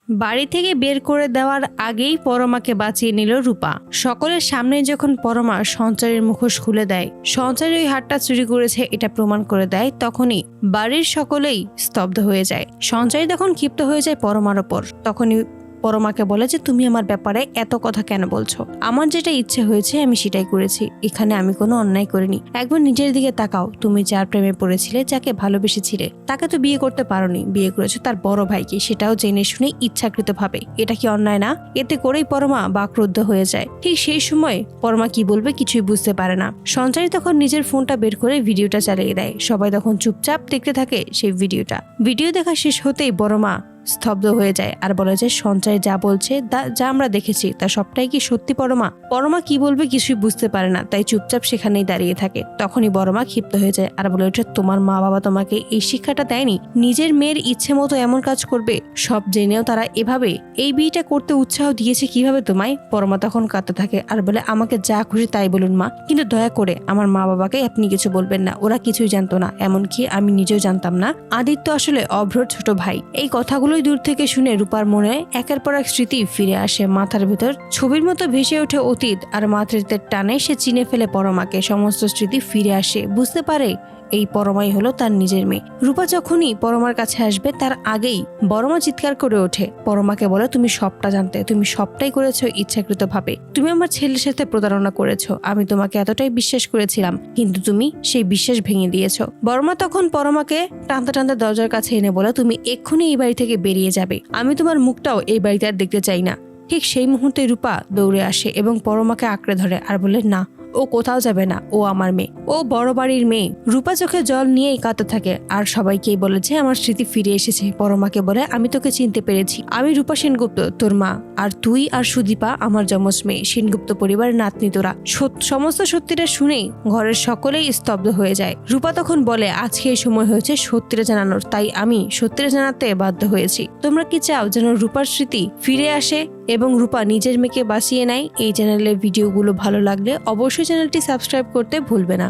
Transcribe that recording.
বাড়ি থেকে বের করে দেওয়ার আগেই পরমাকে বাঁচিয়ে নিল রূপা। সকলের সামনে যখন পরমা সঞ্চারীর মুখোশ খুলে দেয়, সঞ্চারী ওই হারটা চুরি করেছে এটা প্রমাণ করে দেয়, তখনই বাড়ির সকলেই স্তব্ধ হয়ে যায়। সঞ্চারী তখন ক্ষিপ্ত হয়ে যায় পরমার ওপর। তখনই পরমাকে বলে যে তুমি আমার ব্যাপারে এত কথা কেন বলছো? আমার যেটা ইচ্ছে হয়েছে আমি সেটাই করেছি, এখানে আমি কোনো অন্যায় করিনি। একবার নিজের দিকে তাকাও, তুমি যার প্রেমে পড়েছিলে, যাকে ভালোবেসেছিলে, তাকে তো বিয়ে করতে পারোনি, বিয়ে করেছো তার বড় ভাইকে, সেটাও জেনে শুনে ইচ্ছাকৃত ভাবে। এটা কি অন্যায় না? এতে করেই পরমা বাকরুদ্ধ হয়ে যায়। ঠিক সেই সময় পরমা কি বলবে কিছুই বুঝতে পারে না। সঞ্চারী তখন নিজের ফোনটা বের করে ভিডিওটা চালিয়ে দেয়। সবাই তখন চুপচাপ দেখতে থাকে সেই ভিডিওটা। ভিডিও দেখা শেষ হতেই পরমা স্তব্ধ হয়ে যায় আর বলে যে সঞ্চারী যা বলছে যা আমরা দেখেছি তা সবটাই কি সত্যি? পরমা কি বলবে কিছুই বুঝতে পারে না, তাই চুপচাপ সেখানেই দাঁড়িয়ে থাকে। তখনই বড়মা ক্ষিপ্ত হয়ে যায় আর বলে ওঠে, তোমার মা বাবা তোমাকে এই শিক্ষাটা দেয়নি? নিজের মেয়ের ইচ্ছে মতো এমন কাজ করবে? সব জেনেও তারা এভাবে এই বিয়েটা করতে উৎসাহ দিয়েছে কিভাবে তোমায়? পরমা তখন কাঁদতে থাকে আর বলে, আমাকে যা খুশি তাই বলুন মা, কিন্তু দয়া করে আমার মা বাবাকে আপনি কিছু বলবেন না, ওরা কিছুই জানতো না, এমনকি আমি নিজেও জানতাম না আদিত্য আসলে অভ্রর ছোট ভাই। এই কথাগুলো দূর থেকে শুনে রূপার মনে একের পর এক স্মৃতি ফিরে আসে। মাথার ভেতর ছবির মতো ভেসে ওঠে অতীত, আর মাতৃত্বের টানে সে চিনে ফেলে পরমাকে। সমস্ত স্মৃতি ফিরে আসে, বুঝতে পারে এই পরমাই হলো তার নিজের মেয়ে। রূপা যখনই পরমার কাছে আসবে তার আগেই বড়মা চিৎকার করে ওঠে। পরমাকে বলে, তুমি সবটা জানতে, তুমি সবটাই করেছো ইচ্ছাকৃত ভাবে। তুমি আমার ছেলের সাথে প্রতারণা করেছো, আমি তোমাকে এতটাই বিশ্বাস করেছিলাম, কিন্তু তুমি সেই বিশ্বাস ভেঙে দিয়েছো। বড়মা তখন পরমাকে টানতে টানতে দরজার কাছে এনে বলে, তুমি এক্ষুনি এই বাড়ি থেকে বেরিয়ে যাবে, আমি তোমার মুখটাও এই বাড়িতে আর দেখতে চাই না। ঠিক সেই মুহূর্তে রূপা দৌড়ে আসে এবং পরমাকে আঁকড়ে ধরে আর বলে, না, ও কোথাও যাবে না, ও আমার মেয়ে, ও বড় বাড়ির মেয়ে। রূপা চোখে জল নিয়েই কাঁদতে থাকে আর সবাইকেই বলে যে আমার স্মৃতি ফিরে এসেছে। পরমাকে বলে, আমি তোকে চিনতে পেরেছি, আমি রূপা সেনগুপ্ত, তোর মা, আর তুই আর সুদীপা আমার যমজ মেয়ে, সেনগুপ্ত পরিবারের নাতনি তোরা। সমস্ত সত্যিটা শুনেই ঘরের সকলেই স্তব্ধ হয়ে যায়। রূপা তখন বলে, আজকে এই সময় হয়েছে সত্যিটা জানানোর, তাই আমি সত্যিটা জানাতে বাধ্য হয়েছি। তোমরা কি চাও যেন রূপার স্মৃতি ফিরে আসে এবং রূপা নিজের মেয়েকে বাঁচিয়ে নেয়? এই চ্যানেলের ভিডিওগুলো ভালো লাগলে অবশ্যই চ্যানেলটি সাবস্ক্রাইব করতে ভুলবে না।